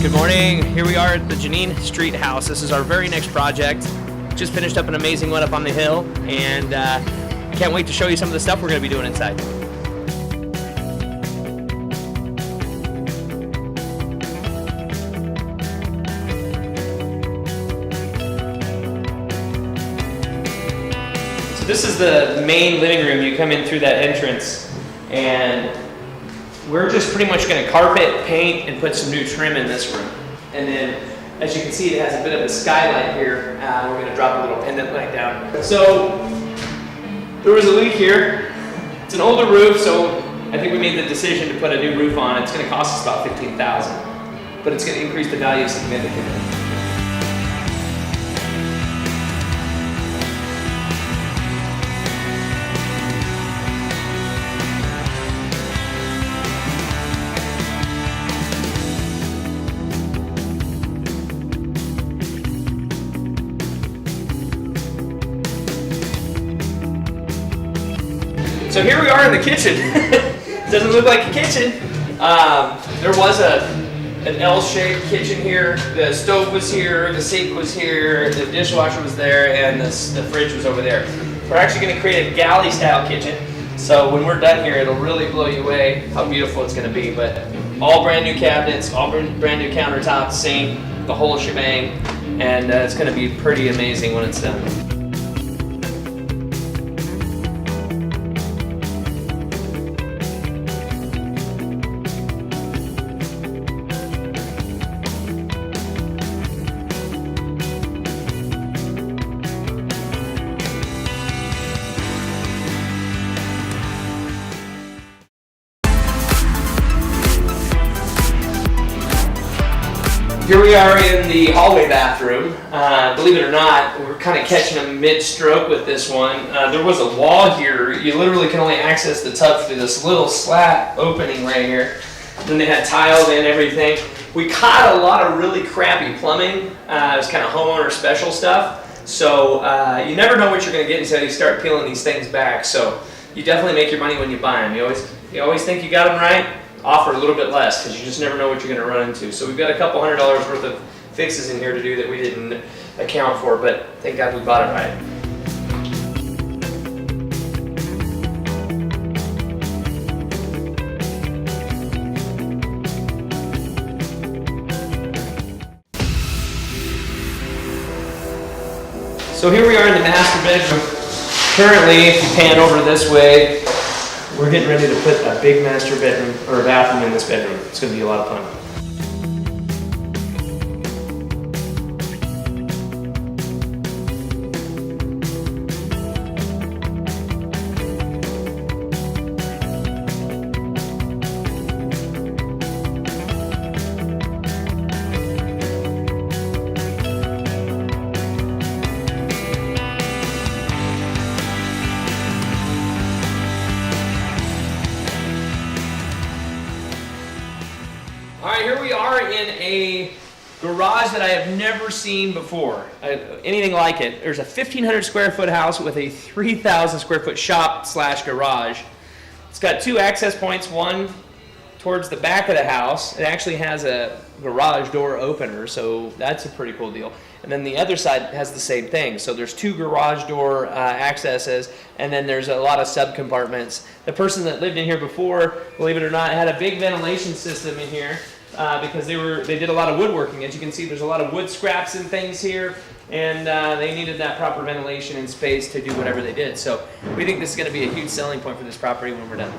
Good morning. Here we are at the Janeen Street House. This is our very next project. Just finished up an amazing one up on the hill, and can't wait to show you some of the stuff we're going to be doing inside. So this is the main living room. You come in through that entrance, and we're just pretty much going to carpet, paint, and put some new trim in this room. And then, as you can see, it has a bit of a skylight here. We're going to drop a little pendant light down. So there was a leak here. It's an older roof, so I think we made the decision to put a new roof on. It's going to cost us about $15,000, but it's going to increase the value significantly. So here we are in the kitchen. Doesn't look like a kitchen. There was an L-shaped kitchen here. The stove was here, the sink was here, the dishwasher was there, and the fridge was over there. We're actually going to create a galley style kitchen. So when we're done here, it'll really blow you away how beautiful it's going to be. But all brand new cabinets, all brand new countertops, sink, the whole shebang, and it's going to be pretty amazing when it's done. Here we are in the hallway bathroom. Believe it or not, we're kind of catching them mid-stroke with this one. There was a wall here. You literally can only access the tub through this little slat opening right here. Then they had tile and everything. We caught a lot of really crappy plumbing. It was kind of homeowner special stuff. So you never know what you're going to get until you start peeling these things back. So you definitely make your money when you buy them. You always think you got them right. Offer a little bit less because you just never know what you're going to run into. So we've got a couple $100 worth of fixes in here to do that we didn't account for, but thank God we bought it right. So here we are in the master bedroom. Currently, if you pan over this way, we're getting ready to put a big master bedroom or a bathroom in this bedroom. It's going to be a lot of fun. Alright, here we are in a garage that I have never seen before, anything like it. There's a 1,500 square foot house with a 3,000 square foot shop slash garage. It's got two access points, one towards the back of the house. It actually has a garage door opener, so that's a pretty cool deal. And then the other side has the same thing. So there's two garage door accesses, and then there's a lot of sub-compartments. The person that lived in here before, believe it or not, had a big ventilation system in here because they did a lot of woodworking. As you can see, there's a lot of wood scraps and things here, and they needed that proper ventilation and space to do whatever they did. So we think this is going to be a huge selling point for this property when we're done.